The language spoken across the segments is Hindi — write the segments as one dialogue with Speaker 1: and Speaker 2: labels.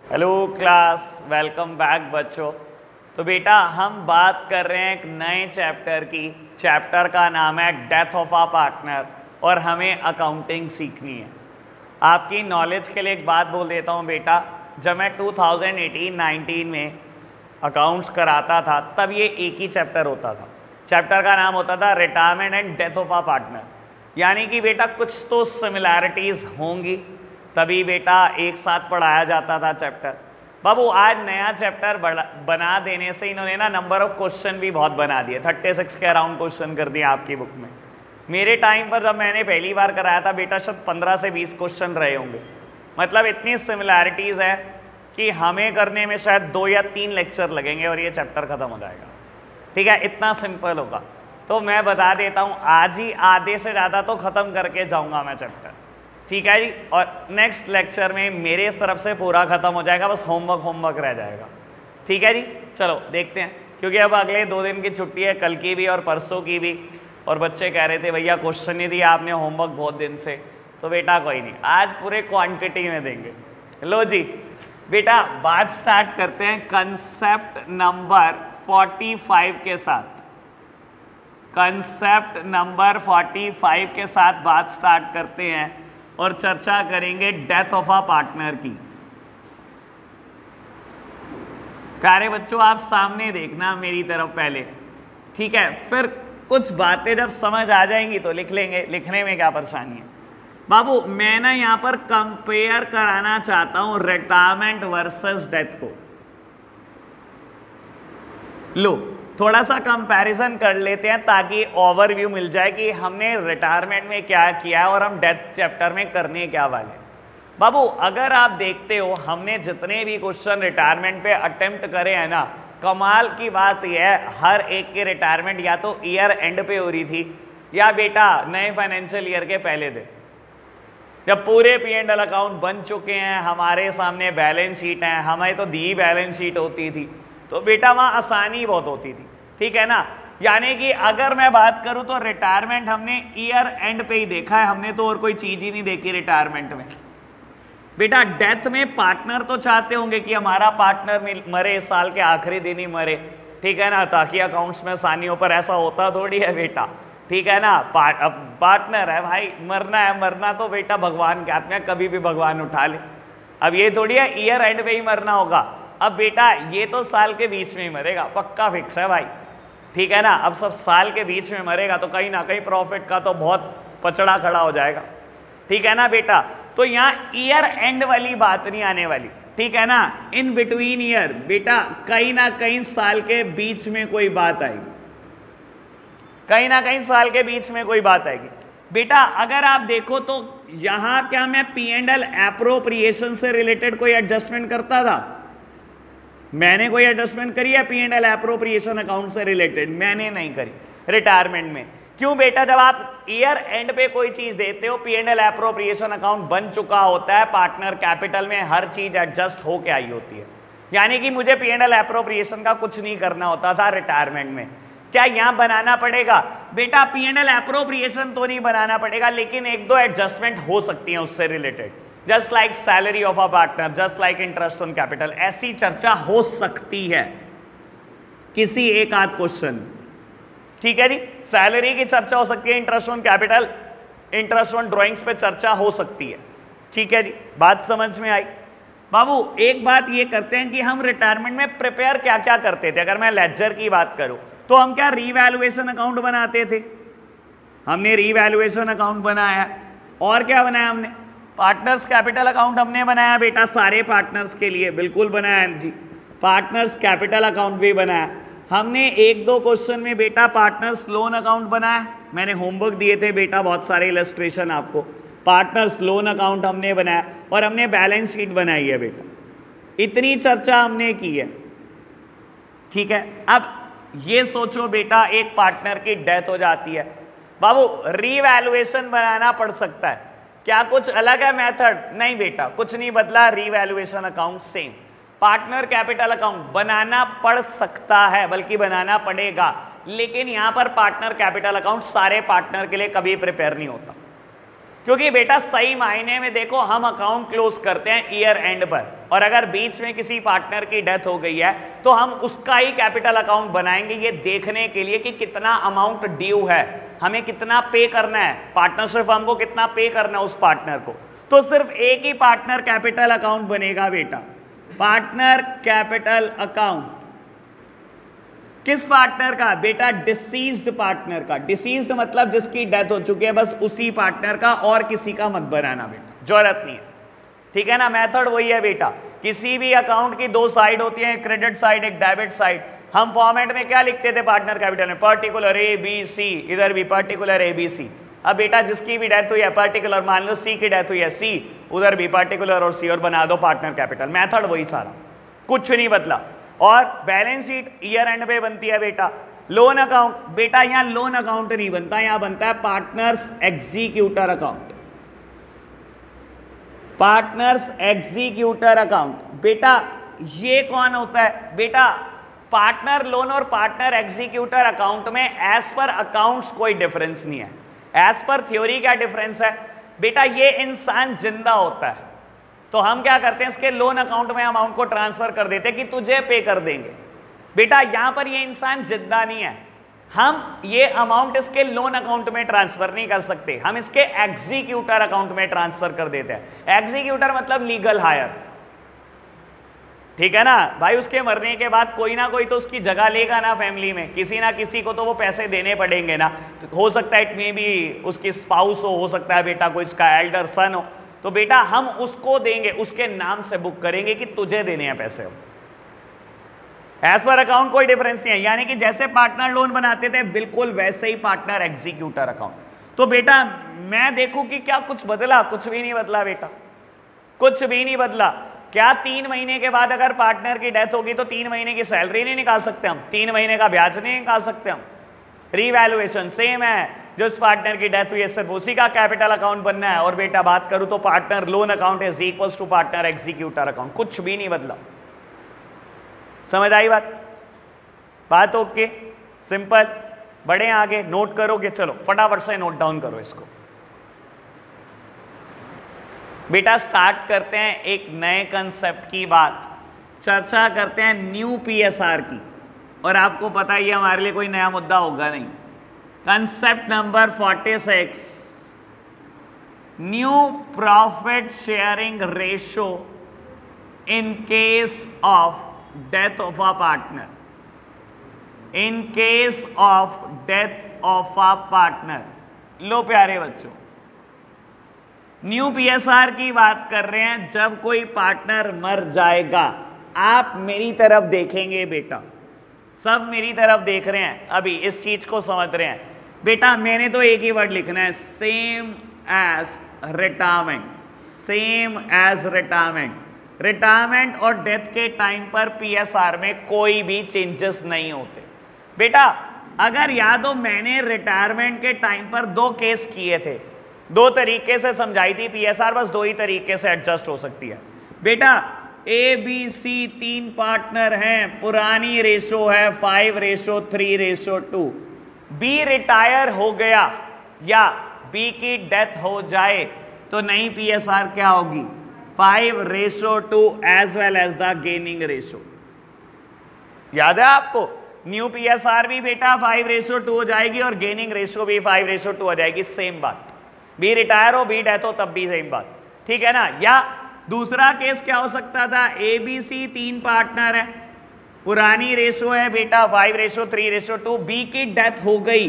Speaker 1: हेलो क्लास, वेलकम बैक बच्चों। तो बेटा हम बात कर रहे हैं एक नए चैप्टर की। चैप्टर का नाम है डेथ ऑफ आ पार्टनर और हमें अकाउंटिंग सीखनी है। आपकी नॉलेज के लिए एक बात बोल देता हूँ बेटा, जब मैं 2018-19 में अकाउंट्स कराता था तब ये एक ही चैप्टर होता था। चैप्टर का नाम होता था retirement and death of a partner. यानी कि बेटा कुछ तो सिमिलैरिटीज़ होंगी, तभी बेटा एक साथ पढ़ाया जाता था चैप्टर। बाबू आज नया चैप्टर बना देने से इन्होंने ना नंबर ऑफ क्वेश्चन भी बहुत बना दिए, 36 के अराउंड क्वेश्चन कर दिए आपकी बुक में। मेरे टाइम पर जब मैंने पहली बार कराया था बेटा शायद 15 से 20 क्वेश्चन रहे होंगे। मतलब इतनी सिमिलैरिटीज़ है कि हमें करने में शायद 2 या 3 लेक्चर लगेंगे और ये चैप्टर ख़त्म हो जाएगा। ठीक है, इतना सिंपल होगा। तो मैं बता देता हूँ आज ही आधे से ज़्यादा तो ख़त्म करके जाऊँगा मैं चैप्टर। ठीक है जी, और नेक्स्ट लेक्चर में मेरे तरफ से पूरा ख़त्म हो जाएगा, बस होमवर्क रह जाएगा। ठीक है जी, चलो देखते हैं, क्योंकि अब अगले 2 दिन की छुट्टी है, कल की भी और परसों की भी। और बच्चे कह रहे थे भैया क्वेश्चन नहीं दिया आपने होमवर्क बहुत दिन से। तो बेटा कोई नहीं, आज पूरे क्वांटिटी में देंगे। लो जी बेटा, बात स्टार्ट करते हैं कंसेप्ट नंबर 45 के साथ। कंसेप्ट नंबर 45 के साथ बात स्टार्ट करते हैं और चर्चा करेंगे डेथ ऑफ आ पार्टनर की। प्यारे बच्चों आप सामने देखना मेरी तरफ पहले, ठीक है, फिर कुछ बातें जब समझ आ जाएंगी तो लिख लेंगे, लिखने में क्या परेशानी है। बाबू मैं ना यहाँ पर कंपेयर कराना चाहता हूं रिटायरमेंट वर्सेस डेथ को। लो थोड़ा सा कंपैरिजन कर लेते हैं ताकि ओवरव्यू मिल जाए कि हमने रिटायरमेंट में क्या किया है और हम डेथ चैप्टर में करने क्या वाले। बाबू अगर आप देखते हो हमने जितने भी क्वेश्चन रिटायरमेंट पे अटेम्प्ट करे हैं ना, कमाल की बात यह है हर एक के रिटायरमेंट या तो ईयर एंड पे हो रही थी या बेटा नए फाइनेंशियल ईयर के पहले दिन, जब पूरे P&L अकाउंट बन चुके हैं, हमारे सामने बैलेंस शीट है, हमें तो दी बैलेंस शीट होती थी, तो बेटा वहाँ आसानी बहुत होती थी। ठीक है ना, यानी कि अगर मैं बात करूं तो रिटायरमेंट हमने ईयर एंड पे ही देखा है, हमने तो और कोई चीज ही नहीं देखी रिटायरमेंट में। बेटा डेथ में पार्टनर तो चाहते होंगे कि हमारा पार्टनर मरे, साल के आखिरी दिन ही मरे, ठीक है ना, ताकि अकाउंट्स में आसानी हो, पर ऐसा होता थोड़ी है बेटा। ठीक है ना, पार्टनर है भाई, मरना है, मरना तो बेटा भगवान के हाथ में, कभी भी भगवान उठा ले। अब ये थोड़ी है ईयर एंड पे ही मरना होगा। अब बेटा ये तो साल के बीच में ही मरेगा, पक्का फिक्स है भाई। ठीक है ना, अब सब साल के बीच में मरेगा तो कहीं ना कहीं प्रॉफिट का तो बहुत पचड़ा खड़ा हो जाएगा। ठीक है ना बेटा, तो यहाँ ईयर एंड वाली बात नहीं आने वाली। ठीक है ना, इन बिटवीन ईयर बेटा कहीं ना कहीं साल के बीच में कोई बात आएगी, कहीं ना कहीं साल के बीच में कोई बात आएगी। बेटा अगर आप देखो तो यहां क्या मैं P&L एप्रोप्रिएशन से रिलेटेड कोई एडजस्टमेंट करता था? मैंने कोई एडजस्टमेंट करी है P&L एप्रोप्रिएशन अकाउंट से रिलेटेड? मैंने नहीं करी रिटायरमेंट में। क्यों बेटा, जब आप ईयर एंड पे कोई चीज देते हो, P&L एप्रोप्रिएशन अकाउंट बन चुका होता है, पार्टनर कैपिटल में हर चीज एडजस्ट होके आई होती है, यानी कि मुझे P&L एप्रोप्रिएशन का कुछ नहीं करना होता था रिटायरमेंट में। क्या यहां बनाना पड़ेगा? बेटा P&L एप्रोप्रिएशन तो नहीं बनाना पड़ेगा, लेकिन 1-2 एडजस्टमेंट हो सकती हैं उससे related, just like salary of a partner, just like interest on capital. ऐसी चर्चा हो सकती है किसी एक आध क्वेश्चन। ठीक है जी, सैलरी की चर्चा हो सकती है, interest on capital, interest on drawings पे चर्चा हो सकती है। ठीक है जी, बात समझ में आई? बाबू एक बात ये करते हैं कि हम रिटायरमेंट में प्रिपेयर क्या क्या करते थे। अगर मैं लेजर की बात करूं तो हम क्या रीवैल्यूएशन अकाउंट बनाते थे, हमने रीवैल्यूएशन अकाउंट बनाया। और क्या बनाया हमने? पार्टनर्स कैपिटल अकाउंट हमने बनाया बेटा, सारे पार्टनर्स के लिए बिल्कुल बनाया जी। पार्टनर्स कैपिटल अकाउंट भी बनाया हमने। 1-2 क्वेश्चन में बेटा पार्टनर्स लोन अकाउंट बनाया, मैंने होमवर्क दिए थे बेटा बहुत सारे इलस्ट्रेशन आपको। पार्टनर्स लोन अकाउंट हमने बनाया और हमने बैलेंस शीट बनाई है बेटा, इतनी चर्चा हमने की है। ठीक है, अब ये सोचो बेटा एक पार्टनर की डेथ हो जाती है, बाबू रीवैल्यूएशन बनाना पड़ सकता है। क्या कुछ अलग है मेथड? नहीं बेटा, कुछ नहीं बदला, revaluation account same. Partner capital account बनाना पड़ सकता है, बल्कि बनाना पड़ेगा, लेकिन यहां पर पार्टनर कैपिटल अकाउंट सारे पार्टनर के लिए कभी प्रिपेयर नहीं होता, क्योंकि बेटा सही मायने में देखो हम अकाउंट क्लोज करते हैं ईयर एंड पर, और अगर बीच में किसी पार्टनर की डेथ हो गई है तो हम उसका ही कैपिटल अकाउंट बनाएंगे, ये देखने के लिए कि कितना अमाउंट ड्यू है, हमें कितना पे करना है, पार्टनरशिप फर्म को कितना पे करना है उस पार्टनर को। तो सिर्फ एक ही पार्टनर कैपिटल अकाउंट बनेगा बेटा, पार्टनर कैपिटल अकाउंट। किस पार्टनर का बेटा? डिसीज्ड पार्टनर का। डिसीज्ड मतलब जिसकी डेथ हो चुकी है, बस उसी पार्टनर का, और किसी का मत बनाना बेटा, जरूरत नहीं है, ठीक है ना। मेथड वही है बेटा, किसी भी अकाउंट की दो साइड होती है, एक क्रेडिट साइड एक डेबिट साइड। हम फॉर्मेट में क्या लिखते थे पार्टनर कैपिटल में? पर्टिकुलर ए बी सी, इधर भी पर्टिकुलर ए बी सी। अब बेटा जिसकी भी डेथ हुई है पर्टिकुलर, मान लो सी की डेथ हुई है सी, उधर भी पर्टिकुलर और सी, और बना दो पार्टनर कैपिटल। मेथड वही सारा, कुछ नहीं बदला। और बैलेंस शीट ईयर एंड पे बनती है बेटा। लोन अकाउंट बेटा, यहां लोन अकाउंट नहीं बनता, यहां बनता है partners executor account. Partners executor account बेटा, ये कौन होता है बेटा? पार्टनर लोन और पार्टनर एग्जीक्यूटर अकाउंट में एज पर अकाउंट्स कोई डिफरेंस नहीं है। एज पर थ्योरी क्या डिफरेंस है बेटा? ये इंसान जिंदा होता है तो हम क्या करते हैं, इसके लोन अकाउंट में अमाउंट को ट्रांसफर कर देते हैं कि तुझे पे कर देंगे। बेटा यहां पर ये इंसान जिंदा नहीं है, हम ये अमाउंट इसके लोन अकाउंट में ट्रांसफर नहीं कर सकते, हम इसके एग्जीक्यूटर अकाउंट में ट्रांसफर कर देते हैं। एग्जीक्यूटर मतलब लीगल हायर, ठीक है ना भाई। उसके मरने के बाद कोई ना कोई तो उसकी जगह लेगा ना फैमिली में, किसी ना किसी को तो वो पैसे देने पड़ेंगे ना। तो हो सकता है इट मे बी उसकी स्पाउस हो सकता है बेटा कोई इसका एल्डर सन हो, तो बेटा हम उसको देंगे, उसके नाम से बुक करेंगे कि तुझे देने हैं पैसे। एज पर अकाउंट कोई डिफरेंस नहीं है, यानी कि जैसे पार्टनर लोन बनाते थे बिल्कुल वैसे ही पार्टनर एग्जीक्यूटर अकाउंट। तो बेटा मैं देखूं कि क्या कुछ बदला? कुछ भी नहीं बदला बेटा, कुछ भी नहीं बदला। क्या 3 महीने के बाद अगर पार्टनर की डेथ होगी तो 3 महीने की सैलरी नहीं निकाल सकते हम? 3 महीने का ब्याज नहीं निकाल सकते हम? रीवैल्यूएशन सेम है, जिस पार्टनर की डेथ हुई है सिर्फ उसी का कैपिटल अकाउंट बनना है। और बेटा बात करूं तो partner loan account is equal to partner executor account, कुछ भी नहीं बदला। समझ आई बात ओके, सिंपल। बढ़े आगे, नोट करोगे? चलो फटाफट से नोट डाउन करो इसको बेटा। स्टार्ट करते हैं एक नए कंसेप्ट की बात, चर्चा करते हैं न्यू पीएसआर की। और आपको पता ही है हमारे लिए कोई नया मुद्दा होगा नहीं। Concept number 46, new profit sharing ratio in case of death of a partner. In case of death of a partner. लो प्यारे बच्चों, न्यू पीएसआर की बात कर रहे हैं। जब कोई पार्टनर मर जाएगा, आप मेरी तरफ देखेंगे बेटा, सब मेरी तरफ देख रहे हैं, अभी इस चीज को समझ रहे हैं बेटा। मैंने तो एक ही वर्ड लिखना है, same as retirement. Same as retirement. Retirement और डेथ के टाइम पर पीएसआर में कोई भी चेंजेस नहीं होते बेटा। अगर याद हो, मैंने रिटायरमेंट के टाइम पर 2 केस किए थे, 2 तरीके से समझाई थी पीएसआर, बस 2 ही तरीके से एडजस्ट हो सकती है बेटा। ए बी सी 3 पार्टनर हैं, पुरानी रेशो है 5:3:2। बी रिटायर हो गया या बी की डेथ हो जाए तो नई पीएसआर क्या होगी? 5:2 as well as the gaining ratio. याद है आपको? न्यू पीएसआर भी बेटा 5:2 हो जाएगी और गेनिंग रेशो भी 5:2 हो जाएगी, सेम बात। बी रिटायर हो बी डेथ हो तब भी सेम बात, ठीक है ना। या दूसरा केस क्या हो सकता था? ए बी सी 3 पार्टनर है, पुरानी रेशो है बेटा 5:3:2। बी की डेथ हो गई,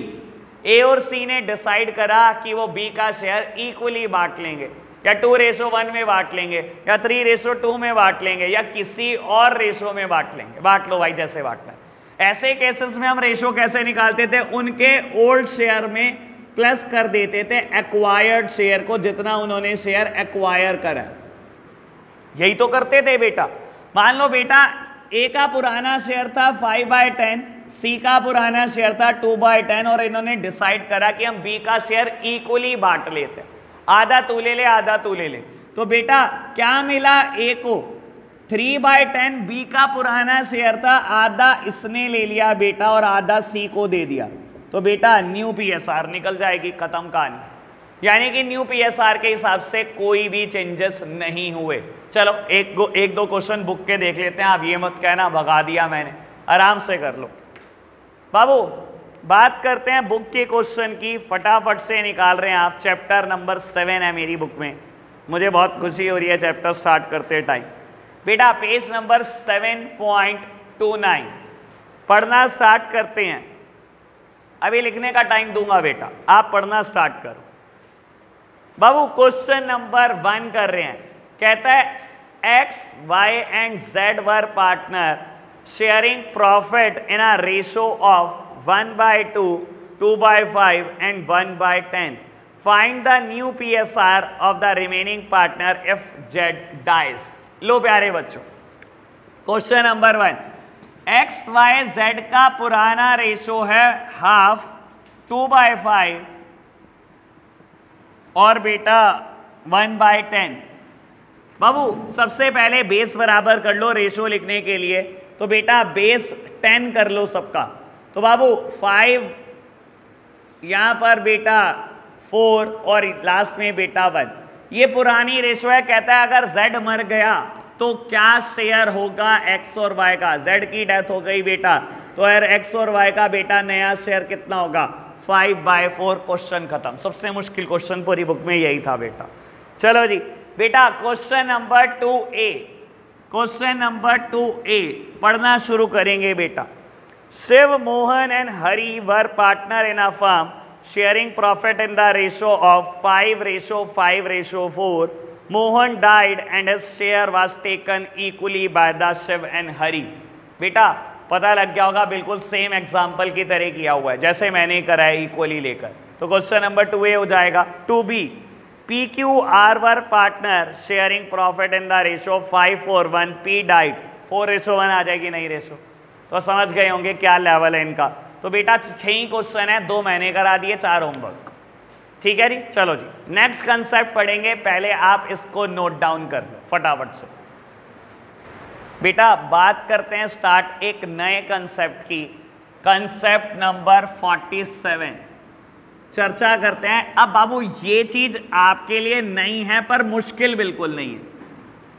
Speaker 1: ए और सी ने डिसाइड करा कि वो बी का शेयर इक्वली बांट लेंगे, या 2:1 में बांट लेंगे, या 3:2 में बांट लेंगे, या किसी और रेशो में बांट लेंगे। बांट लो भाई जैसे बांटना है। ऐसे केसेस में हम रेशो कैसे निकालते थे? उनके ओल्ड शेयर में प्लस कर देते थे एक्वायर्ड शेयर को, जितना उन्होंने शेयर एक्वायर करा। यही तो करते थे बेटा। मान लो बेटा ए का पुराना शेयर था 5/10, सी का पुराना शेयर था 2/10, और इन्होंने डिसाइड करा कि हम बी का शेयर इक्वली बांट लेते हैं, आधा तू ले ले आधा तू ले ले। तो बेटा क्या मिला? ए को 3/10 बी का पुराना शेयर था, आधा इसने ले लिया बेटा और आधा सी को दे दिया। तो बेटा न्यू पीएसआर निकल जाएगी, खत्म कहानी। यानी कि न्यू पीएसआर के हिसाब से कोई भी चेंजेस नहीं हुए। चलो एक दो क्वेश्चन बुक के देख लेते हैं, आप ये मत कहना भगा दिया मैंने, आराम से कर लो बाबू। बात करते हैं बुक के क्वेश्चन की, फटाफट से निकाल रहे हैं आप। चैप्टर नंबर 7 है मेरी बुक में, मुझे बहुत खुशी हो रही है चैप्टर स्टार्ट करते टाइम। बेटा पेज नंबर 7.29 पढ़ना स्टार्ट करते हैं। अभी लिखने का टाइम दूंगा बेटा, आप पढ़ना स्टार्ट करो बाबू। क्वेश्चन नंबर 1 कर रहे हैं, कहता है X, Y and Z were partner sharing profit in a ratio of 1/2, 2/5 and 1/10. Find the new PSR of the remaining partner if Z dies. लो प्यारे बच्चों, question number 1, X, Y, Z का पुराना रेशो है 1/2, 2/5 और बेटा 1/10। बाबू सबसे पहले बेस बराबर कर लो रेशो लिखने के लिए, तो बेटा बेस 10 कर लो सबका। तो बाबू 5 यहां पर बेटा 4 और लास्ट में बेटा 1। ये पुरानी रेशो है, कहता है अगर Z मर गया तो क्या शेयर होगा X और Y का। Z की डेथ हो गई बेटा, तो यार X और Y का बेटा नया शेयर कितना होगा 5/4। क्वेश्चन खत्म। सबसे मुश्किल क्वेश्चन पूरी बुक में यही था बेटा। चलो जी बेटा question number 2A, question number 2A पढ़ना शुरू करेंगे बेटा। Shiv, Mohan and Hari were partner in a firm sharing profit in the ratio of 5:5:4. Mohan died and his share was taken equally by the Shiv and Hari. बेटा पता लग गया होगा, बिल्कुल सेम एग्जाम्पल की तरह किया हुआ है जैसे मैंने करा है, इक्वली लेकर। तो क्वेश्चन नंबर 2A हो जाएगा। 2B, PQR were partner sharing profit in the ratio 5:4:1. P died, 4:1 आ जाएगी नई रेशो। तो समझ गए होंगे क्या लेवल है इनका। तो बेटा 6 ही क्वेश्चन है, 2 मैंने करा दिए, 4 होमवर्क। ठीक है जी, चलो जी नेक्स्ट कंसेप्ट पढ़ेंगे। पहले आप इसको नोट डाउन कर लो फटाफट से। बेटा बात करते हैं स्टार्ट एक नए कंसेप्ट की, कंसेप्ट नंबर 47 चर्चा करते हैं। अब बाबू ये चीज आपके लिए नई है पर मुश्किल बिल्कुल नहीं है,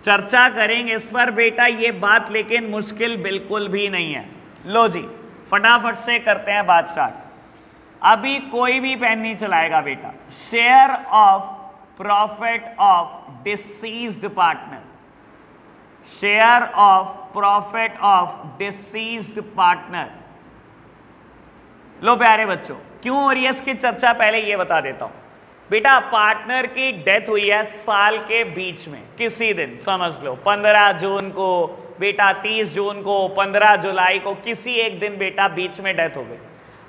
Speaker 1: चर्चा करेंगे इस पर बेटा ये बात, लेकिन मुश्किल बिल्कुल भी नहीं है। लो जी फटाफट से करते हैं बात स्टार्ट। अभी कोई भी पेन नहीं चलाएगा बेटा। Share of profit of deceased partner, share of profit of deceased partner. लो प्यारे बच्चों, क्यों हो रही है इसकी चर्चा पहले ये बता देता हूं। बेटा पार्टनर की डेथ हुई है साल के बीच में किसी दिन, समझ लो 15 जून को बेटा, 30 जून को, 15 जुलाई को, किसी एक दिन बेटा बीच में डेथ हो गई।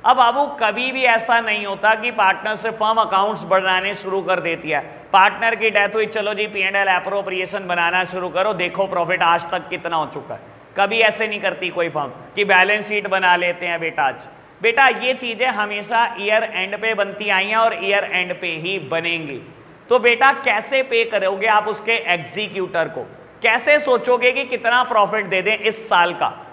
Speaker 1: अब बाबू कभी भी ऐसा नहीं होता कि पार्टनर से फर्म अकाउंट्स बनाने शुरू कर देती है। पार्टनर की डेथ हुई, चलो जी P&L एप्रोप्रिएशन बनाना शुरू करो, देखो प्रॉफिट आज तक कितना हो चुका है। कभी ऐसे नहीं करती कोई फर्म कि बैलेंस शीट बना लेते हैं बेटा आज। बेटा ये चीजें हमेशा ईयर एंड पे बनती आई हैं और ईयर एंड पे ही बनेंगी। तो बेटा कैसे पे करोगे आप उसके एग्जीक्यूटर को, कैसे सोचोगे कि कितना प्रॉफिट दे दें इस साल का।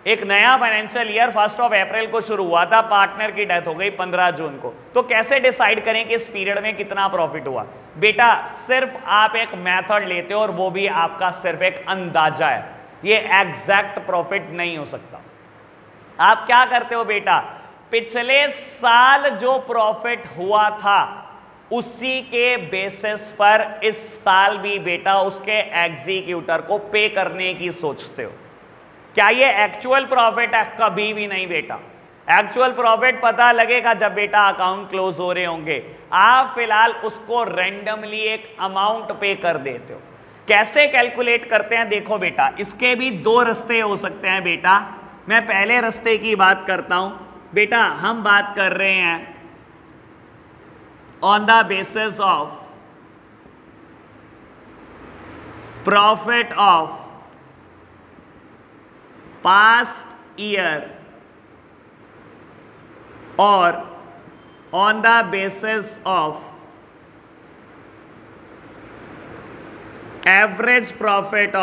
Speaker 1: एक नया फाइनेंशियल ईयर 1 अप्रैल को शुरू हुआ था, पार्टनर की डेथ हो गई 15 जून को, तो कैसे डिसाइड करें कि इस पीरियड में कितना प्रॉफिट हुआ। बेटा सिर्फ आप एक मेथड लेते हो और वो भी आपका सिर्फ एक अंदाजा है, ये एग्जैक्ट प्रॉफिट नहीं हो सकता। आप क्या करते हो बेटा, पिछले साल जो प्रॉफिट हुआ था उसी के बेसिस पर इस साल भी बेटा उसके एग्जीक्यूटर को पे करने की सोचते हो। क्या ये एक्चुअल प्रॉफिट है? कभी भी नहीं बेटा। एक्चुअल प्रॉफिट पता लगेगा जब बेटा अकाउंट क्लोज हो रहे होंगे। आप फिलहाल उसको रैंडमली एक अमाउंट पे कर देते हो। कैसे कैलकुलेट करते हैं देखो बेटा, इसके भी 2 रास्ते हो सकते हैं बेटा। मैं पहले रास्ते की बात करता हूं बेटा। हम बात कर रहे हैं on the basis of profit of past year और on the basis of average profit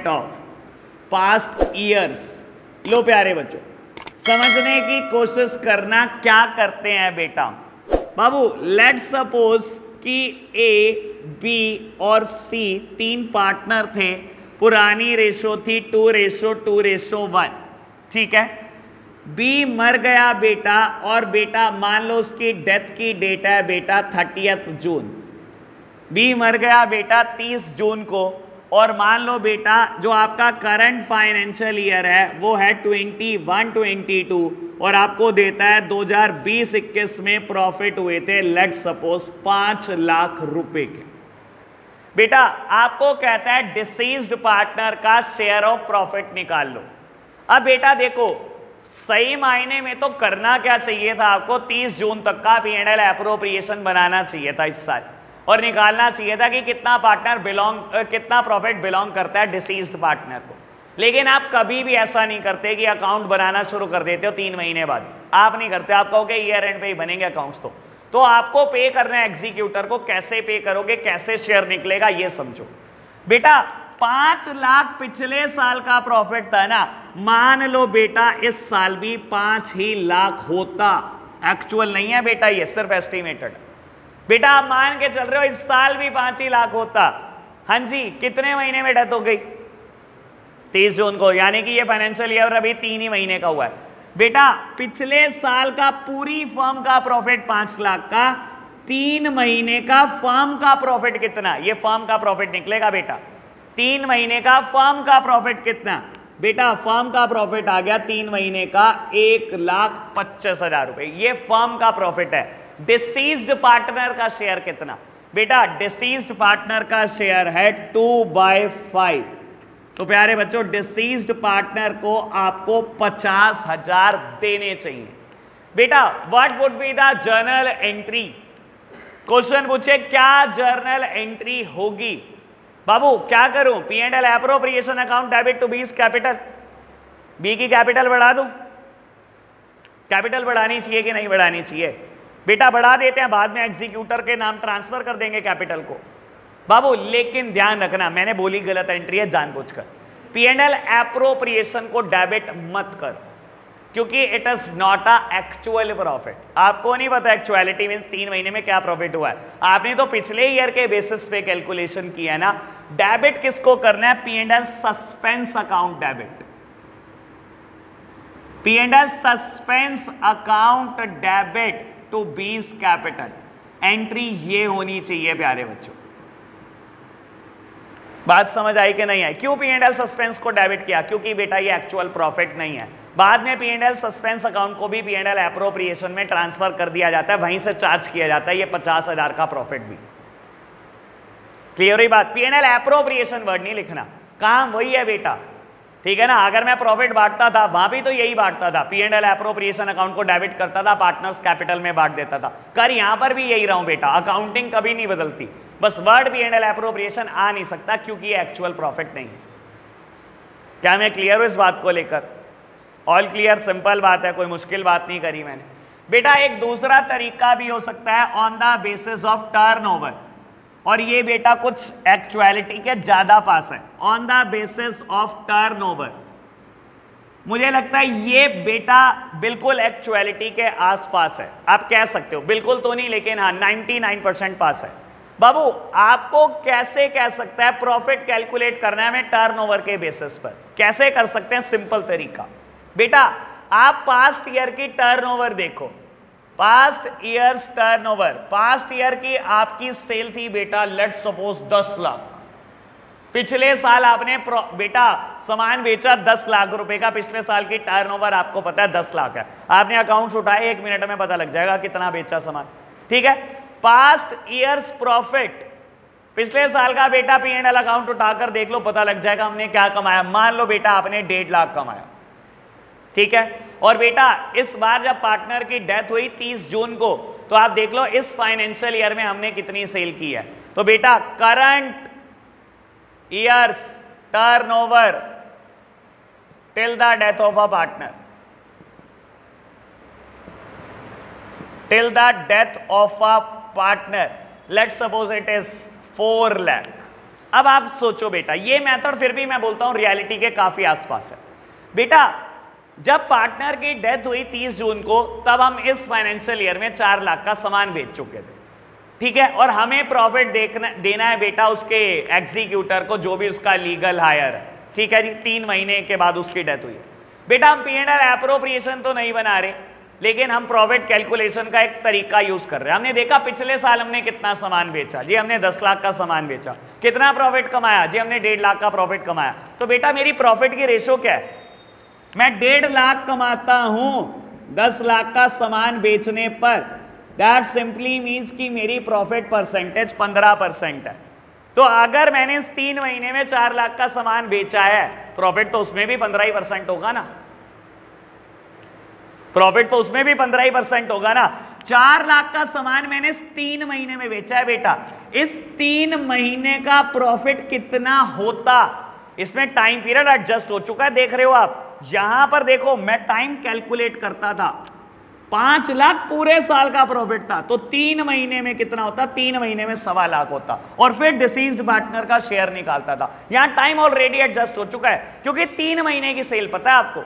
Speaker 1: of past years. लो प्यारे बच्चों, समझने की कोशिश करना क्या करते हैं बेटा। बाबू लेट्स सपोज कि ए, बी और सी 3 पार्टनर थे, पुरानी रेशो थी 2:2:1, ठीक है। बी मर गया बेटा, और बेटा मान लो उसकी डेथ की डेट है बेटा 30 जून। बी मर गया बेटा 30 जून को, और मान लो बेटा जो आपका करंट फाइनेंशियल ईयर है वो है 21-22 और आपको देता है 2020-21 में प्रॉफिट हुए थे लेट सपोज 5 लाख रुपए के। बेटा आपको कहता है डिसीज्ड पार्टनर का शेयर ऑफ प्रॉफिट निकाल लो। अब बेटा देखो सही मायने में तो करना क्या चाहिए था आपको, 30 जून तक का P&L एप्रोप्रिएशन बनाना चाहिए था इस साल, और निकालना चाहिए था कि कितना कितना प्रॉफिट बिलोंग करता है डिसीज्ड पार्टनर को। लेकिन आप कभी भी ऐसा नहीं करते कि अकाउंट बनाना शुरू कर देते हो 3 महीने बाद, आप नहीं करते। आप कहोगे ईयर एंड पे ही बनेंगे अकाउंट्स, तो आपको पे करना है एग्जीक्यूटर को। कैसे पे करोगे, कैसे शेयर निकलेगा ये समझो बेटा। 5 लाख पिछले साल का प्रॉफिट था ना, मान लो बेटा इस साल भी 5 ही लाख होता। एक्चुअल नहीं है बेटा, ये सिर्फ एस्टिमेटेड। बेटा आप मान के चल रहे हो इस साल भी 5 ही लाख होता। हाँ जी, कितने महीने में डेथ हो गई? 30 जून को, यानी कि ये फाइनेंशियल ईयर अभी 3 ही महीने का हुआ है। बेटा पिछले साल का पूरी फर्म का प्रॉफिट 5 लाख का, 3 महीने का फर्म का प्रॉफिट कितना, ये फर्म का प्रॉफिट निकलेगा बेटा। 3 महीने का फर्म का प्रॉफिट कितना बेटा? फर्म का प्रॉफिट आ गया 3 महीने का 1,25,000 रुपए, ये फर्म का प्रॉफिट है। डिसीज्ड पार्टनर का शेयर कितना बेटा? डिसीज्ड पार्टनर का शेयर है 2/5। तो प्यारे बच्चों डिसीज्ड पार्टनर को आपको 50,000 देने चाहिए। बेटा what would be the journal entry? Question पूछे क्या जर्नल एंट्री होगी? बाबू क्या करूं? P&L appropriation account debit to B's capital, B की कैपिटल बढ़ा दूं? कैपिटल बढ़ानी चाहिए कि नहीं बढ़ानी चाहिए? बेटा बढ़ा देते हैं, बाद में एग्जीक्यूटर के नाम ट्रांसफर कर देंगे कैपिटल को। बाबू लेकिन ध्यान रखना, मैंने बोली गलत एंट्री है जानबूझकर। P&L एप्रोप्रिएशन को डेबिट मत कर, क्योंकि it is not a actual profit. आपको नहीं पता एक्चुअलिटी में 3 महीने में क्या प्रॉफिट हुआ है, आपने तो पिछले ईयर के बेसिस पे कैलकुलेशन किया ना। डेबिट किसको करना है? P&L suspense account debit, P&L suspense account debit to B's capital. Entry ये होनी चाहिए प्यारे बच्चों। बात समझ आई कि नहीं आई? क्यों P&L सस्पेंस को डेबिट किया? क्योंकि बेटा ये एक्चुअल प्रॉफिट नहीं है। बाद में P&L सस्पेंस अकाउंट को भी P&L एप्रोप्रिएशन में ट्रांसफर कर दिया जाता है, वहीं से चार्ज किया जाता है ये 50,000 का प्रॉफिट भी। क्लियर हुई बात? P&L एप्रोप्रिएशन वर्ड नहीं लिखना, काम वही है बेटा, ठीक है ना। अगर मैं प्रॉफिट बांटता था वहां भी तो यही बांटता था, P&L एप्रोप्रिएशन अकाउंट को डेबिट करता था, पार्टनर्स कैपिटल में बांट देता था। कर यहां पर भी यही रहा हूं बेटा, अकाउंटिंग कभी नहीं बदलती, बस वर्ड P&L एप्रोप्रिएशन आ नहीं सकता क्योंकि ये एक्चुअल प्रॉफिट नहीं है। क्या मैं क्लियर हूं इस बात को लेकर? All clear? सिंपल बात है, कोई मुश्किल बात नहीं करी मैंने। बेटा एक दूसरा तरीका भी हो सकता है on the basis of turnover, और ये बेटा कुछ एक्चुअलिटी के ज्यादा पास है। On the basis of turnover मुझे लगता है ये बेटा बिल्कुल एक्चुअलिटी के आसपास है। आप कह सकते हो, बिल्कुल तो नहीं लेकिन हाँ 99% पास है। बाबू आपको कैसे कह सकता है प्रॉफिट कैलकुलेट करना है हमें टर्नओवर के बेसिस पर? कैसे कर सकते हैं? सिंपल तरीका बेटा, आप पास्ट ईयर की टर्नओवर देखो, past years turnover. Past year की आपकी सेल थी बेटा लेट सपोज 10 लाख। पिछले साल आपने बेटा सामान बेचा 10 लाख रुपए का, पिछले साल की टर्नओवर आपको पता है 10 लाख है। आपने अकाउंट्स उठाए, 1 मिनट में पता लग जाएगा कितना बेचा सामान, ठीक है। पास्ट ईयर्स प्रॉफिट, पिछले साल का बेटा P&L अकाउंट उठाकर देख लो, पता लग जाएगा हमने क्या कमाया। मान लो बेटा आपने 1.5 लाख कमाया, ठीक है। और बेटा इस बार जब पार्टनर की डेथ हुई 30 जून को, तो आप देख लो इस फाइनेंशियल ईयर में हमने कितनी सेल की है। तो बेटा current years turnover till the death of a partner, till the death of a partner, let suppose it is 4 lakh. अब आप सोचो बेटा, ये मेथड फिर भी मैं बोलता हूं रियलिटी के काफी आसपास है। बेटा जब पार्टनर की डेथ हुई 30 जून को, तब हम इस फाइनेंशियल ईयर में 4 लाख का सामान बेच चुके थे, ठीक है, और हमें प्रॉफिट देना है बेटा उसके एग्जीक्यूटर को, जो भी उसका लीगल हायर है, ठीक है जी। 3 महीने के बाद उसकी डेथ हुई है बेटा। हम P&L एप्रोप्रिएशन तो नहीं बना रहे, लेकिन हम प्रॉफिट कैलकुलेशन का एक तरीका यूज कर रहे हैं। हमने देखा पिछले साल हमने कितना सामान बेचा जी, हमने 10 लाख का सामान बेचा। कितना प्रॉफिट कमाया जी, हमने 1.5 लाख का प्रॉफिट कमाया। तो बेटा मेरी प्रॉफिट की रेशो क्या है, मैं 1.5 लाख कमाता हूं 10 लाख का सामान बेचने पर, दैट सिंपली मीन्स कि मेरी प्रॉफिट परसेंटेज 15% है। तो अगर मैंने इस 3 महीने में 4 लाख का सामान बेचा है, प्रॉफिट तो उसमें भी 15% होगा ना, प्रॉफिट तो उसमें भी 15% होगा ना। 4 लाख का सामान मैंने इस 3 महीने में बेचा है बेटा, इस 3 महीने का प्रॉफिट कितना होता, इसमें टाइम पीरियड एडजस्ट हो चुका है, देख रहे हो आप। यहां पर देखो मैं टाइम कैलकुलेट करता था, 5 लाख पूरे साल का प्रॉफिट था, तो 3 महीने में कितना होता, 3 महीने में 1.25 लाख होता, और फिर डिसीज्ड पार्टनर का शेयर निकालता था। यहां टाइम ऑलरेडी एडजस्ट हो चुका है, क्योंकि 3 महीने की सेल, पता है आपको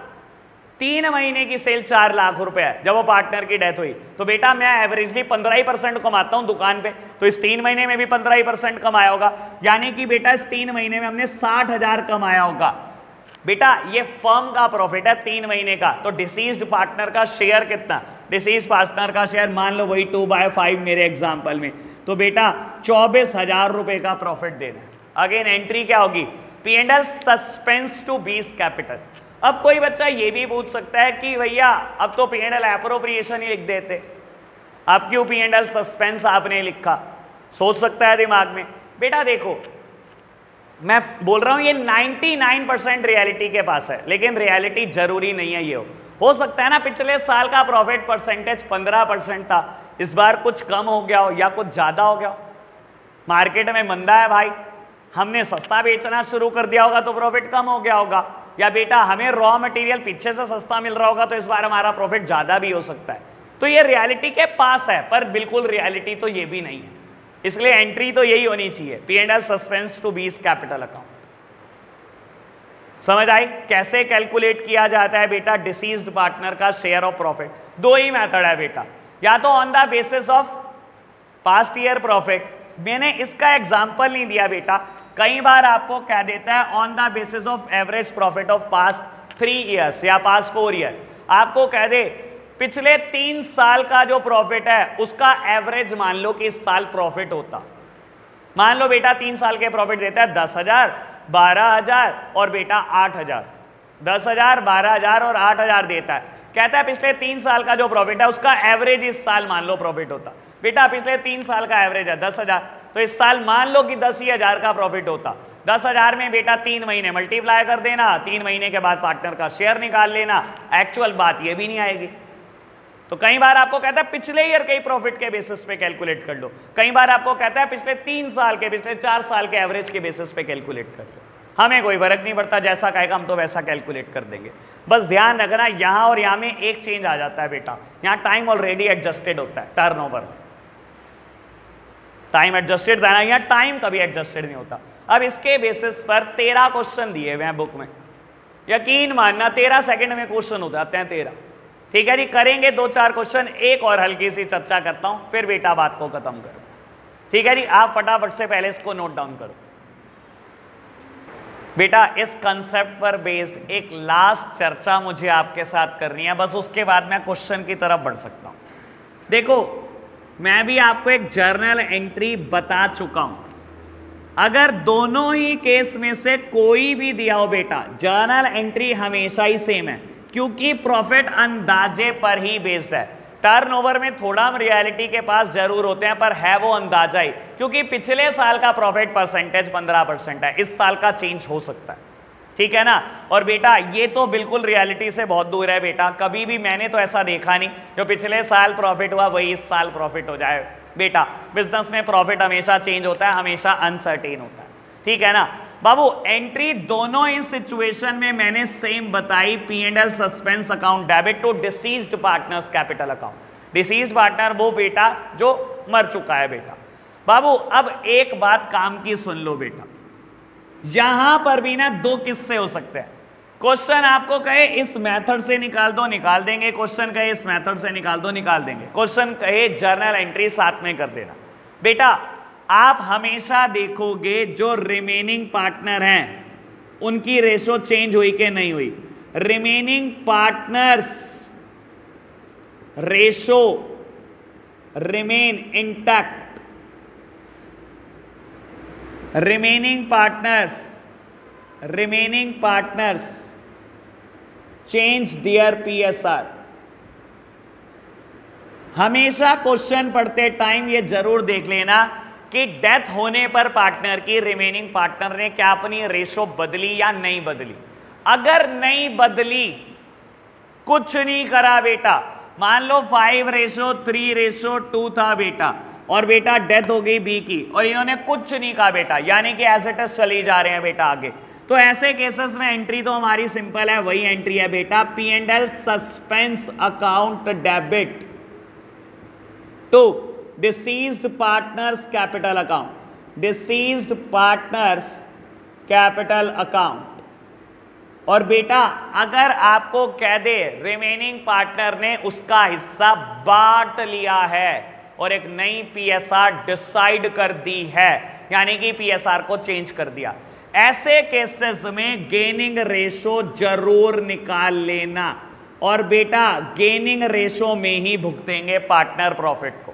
Speaker 1: 3 महीने की सेल 4 लाख रुपए है जब वो पार्टनर की डेथ हुई। तो बेटा मैं एवरेजली 15% कमाता हूं दुकान पे, तो इस 3 महीने में भी 15% कमाया होगा, यानी कि बेटा इस 3 महीने में हमने 60,000 कमाया होगा। बेटा ये फर्म का प्रॉफिट है 3 महीने का, तो डिसीज्ड पार्टनर का शेयर कितना, डिसीज्ड पार्टनर का शेयर मान लो वही 2/5 मेरे एग्जाम्पल में, तो बेटा 24,000 रुपए का प्रॉफिट देना। अगेन एंट्री क्या होगी, P&L suspense to B's capital. अब कोई बच्चा ये भी पूछ सकता है कि भैया अब तो P&L एप्रोप्रिएशन ही लिख देते, अब क्यों P&L सस्पेंस आपने लिखा, सोच सकता है दिमाग में। बेटा देखो मैं बोल रहा हूं ये 99% रियलिटी के पास है, लेकिन रियलिटी जरूरी नहीं है ये हो सकता है ना पिछले साल का प्रॉफिट परसेंटेज 15% था, इस बार कुछ कम हो गया हो या कुछ ज्यादा हो गया हो, मार्केट में मंदा है भाई, हमने सस्ता बेचना शुरू कर दिया होगा तो प्रॉफिट कम हो गया होगा, या बेटा हमें रॉ मटेरियल पीछे से सस्ता मिल रहा होगा तो इस बार हमारा प्रॉफिट ज्यादा भी हो सकता है। तो ये रियलिटी के पास है, पर बिल्कुल रियलिटी तो ये भी नहीं है, इसलिए एंट्री तो यही होनी चाहिए, P&L suspense to B's capital account. समझ आई कैसे कैलकुलेट किया जाता है बेटा डिसीज्ड पार्टनर का शेयर ऑफ प्रॉफिट। 2 ही मेथड है बेटा, या तो on the basis of past year profit, मैंने इसका एग्जांपल नहीं दिया बेटा, कई बार आपको कह देता है on the basis of average profit of past 3 years या पास्ट 4 ईयर, आपको कह दे पिछले 3 साल का जो प्रॉफिट है उसका एवरेज मान लो कि इस साल प्रॉफिट होता, मान लो बेटा 3 साल के प्रॉफिट देता है 10,000, 12,000 और बेटा 8,000, 10,000, 12,000 और 8,000 देता है, कहता है पिछले 3 साल का जो प्रॉफिट है उसका एवरेज इस साल मान लो प्रॉफिट होता। बेटा पिछले 3 साल का एवरेज है 10,000, तो इस साल मान लो कि 10,000 का प्रॉफिट होता, 10,000 में बेटा 3 महीने मल्टीप्लाई कर देना, 3 महीने के बाद पार्टनर का शेयर निकाल लेना, एक्चुअल बात ये भी नहीं आएगी। तो कई बार आपको कहता है पिछले ईयर के प्रॉफिट के बेसिस पे कैलकुलेट कर लो, कई बार आपको कहता है पिछले 3 साल के, पिछले 4 साल के एवरेज के बेसिस पे कैलकुलेट कर लो, हमें कोई फर्क नहीं पड़ता, जैसा कहेगा हम तो वैसा कैलकुलेट कर देंगे। बस ध्यान रखना यहां और यहां में एक चेंज आ जाता है बेटा, यहां टाइम ऑलरेडी एडजस्टेड होता है, टर्नओवर टाइम एडजस्टेड था ना, यहां टाइम कभी एडजस्टेड नहीं होता। अब इसके बेसिस पर 13 क्वेश्चन दिए हुए हैं बुक में, यकीन मानना 13 सेकंड में क्वेश्चन हो जाते हैं 13, ठीक है जी। करेंगे 2-4 क्वेश्चन, एक और हल्की सी चर्चा करता हूं, फिर बेटा बात को खत्म करो, ठीक है जी। आप फटाफट से पहले इसको नोट डाउन करो बेटा। इस कंसेप्ट पर बेस्ड एक लास्ट चर्चा मुझे आपके साथ करनी है, बस उसके बाद मैं क्वेश्चन की तरफ बढ़ सकता हूं। देखो मैं भी आपको एक जर्नल एंट्री बता चुका हूं, अगर दोनों ही केस में से कोई भी दिया हो बेटा, जर्नल एंट्री हमेशा ही सेम है, क्योंकि प्रॉफिट अंदाजे पर ही बेस्ड है। टर्नओवर में थोड़ा हम रियलिटी के पास जरूर होते हैं, पर है वो अंदाजा ही, क्योंकि पिछले साल का प्रॉफिट परसेंटेज 15% है, इस साल का चेंज हो सकता है, ठीक है ना। और बेटा ये तो बिल्कुल रियलिटी से बहुत दूर है बेटा, कभी भी मैंने तो ऐसा देखा नहीं जो पिछले साल प्रॉफिट हुआ वही इस साल प्रॉफिट हो जाए बेटा। बिजनेस में प्रॉफिट हमेशा चेंज होता है, हमेशा अनसर्टेन होता है, ठीक है ना बाबू। एंट्री दोनों ही सिचुएशन में मैंने सेम बताई, P&L suspense account debit to deceased partner's capital account. Deceased partner वो बेटा जो मर चुका है बेटा। बाबू अब एक बात काम की सुन लो बेटा, यहां पर भी ना 2 किस्से हो सकते हैं। क्वेश्चन आपको कहे इस मेथड से निकाल दो, निकाल देंगे। क्वेश्चन कहे इस मेथड से निकाल दो, निकाल देंगे। क्वेश्चन कहे जर्नल एंट्री साथ में कर देना। बेटा आप हमेशा देखोगे जो रिमेनिंग पार्टनर हैं उनकी रेशो चेंज हुई कि नहीं हुई। Remaining partners ratio remain intact. Remaining partners change their PSR. हमेशा क्वेश्चन पढ़ते टाइम ये जरूर देख लेना कि डेथ होने पर पार्टनर की रिमेनिंग पार्टनर ने क्या अपनी रेशो बदली या नहीं बदली। अगर नहीं बदली, कुछ नहीं करा बेटा, मान लो 5:3:2 था बेटा, और बेटा डेथ हो गई बी की और इन्होंने कुछ नहीं कहा बेटा, यानी कि एज इट इज चली जा रहे हैं बेटा आगे, तो ऐसे केसेस में एंट्री तो हमारी सिंपल है, वही एंट्री है बेटा, P&L suspense account debit to deceased partner's capital account, deceased partner's capital account. और बेटा अगर आपको कह दे रिमेनिंग पार्टनर ने उसका हिस्सा बांट लिया है और एक नई पीएसआर डिसाइड कर दी है, यानी कि पीएसआर को चेंज कर दिया, ऐसे केसेस में गेनिंग रेशो जरूर निकाल लेना। और बेटा गेनिंग रेशो में ही भुगतेंगे पार्टनर प्रॉफिट को।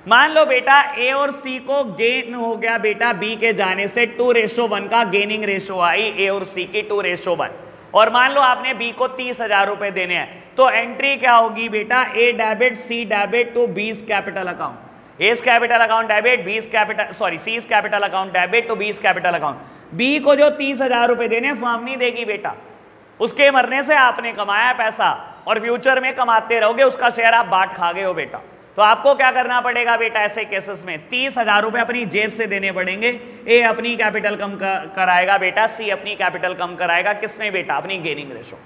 Speaker 1: मान लो बेटा ए और सी को गेन हो गया बेटा बी के जाने से 2:1 का गेनिंग रेशो आई ए और सी की 2:1, और मान लो आपने बी को 30,000 रुपए देने हैं, तो एंट्री क्या होगी बेटा, A debit C debit to B's capital account, S capital account debit B's capital C capital account debit to B's capital account. B को जो 30,000 रुपए देने फर्म नहीं देगी बेटा, उसके मरने से आपने कमाया पैसा और फ्यूचर में कमाते रहोगे, उसका शेयर आप बांट खा गए हो बेटा। तो आपको क्या करना पड़ेगा बेटा ऐसे केसेस में, 30,000 रुपए अपनी जेब से देने पड़ेंगे। ए अपनी कैपिटल कम कराएगा बेटा, सी अपनी कैपिटल कम कराएगा, किसमें बेटा, अपनी गेनिंग रेशो।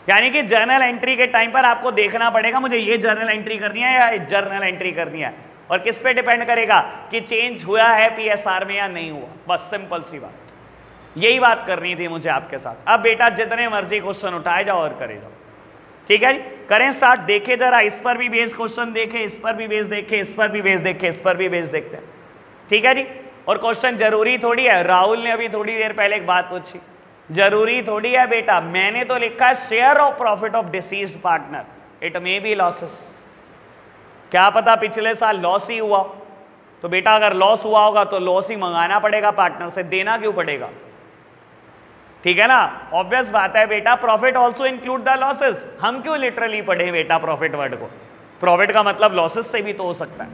Speaker 1: यानी कि जर्नल एंट्री के टाइम पर आपको देखना पड़ेगा मुझे ये जर्नल एंट्री करनी है या जर्नल एंट्री करनी है, और किस पे डिपेंड करेगा कि चेंज हुआ है पीएसआर में या नहीं हुआ। बस सिंपल सी बात, यही बात करनी थी मुझे आपके साथ। अब बेटा जितने मर्जी क्वेश्चन उठाए जाओ और करे जाओ, ठीक है जी। करें स्टार्ट। देखे जरा, इस पर भी बेस क्वेश्चन देखे, इस पर भी बेस देखे, इस पर भी बेस देखे, इस पर भी बेस देखते हैं, ठीक है जी। और क्वेश्चन जरूरी थोड़ी है, राहुल ने अभी थोड़ी देर पहले एक बात पूछी, जरूरी थोड़ी है बेटा, मैंने तो लिखा है share of profit of deceased partner, it may be losses. क्या पता पिछले साल लॉस ही हुआ, तो बेटा अगर लॉस हुआ होगा तो लॉस ही मंगाना पड़ेगा पार्टनर से, देना क्यों पड़ेगा, ठीक है ना। ऑब्वियस बात है बेटा, profit also include the losses. हम क्यों लिटरली पढ़े बेटा प्रॉफिट वर्ड को, प्रॉफिट का मतलब लॉसेस से भी तो हो सकता है,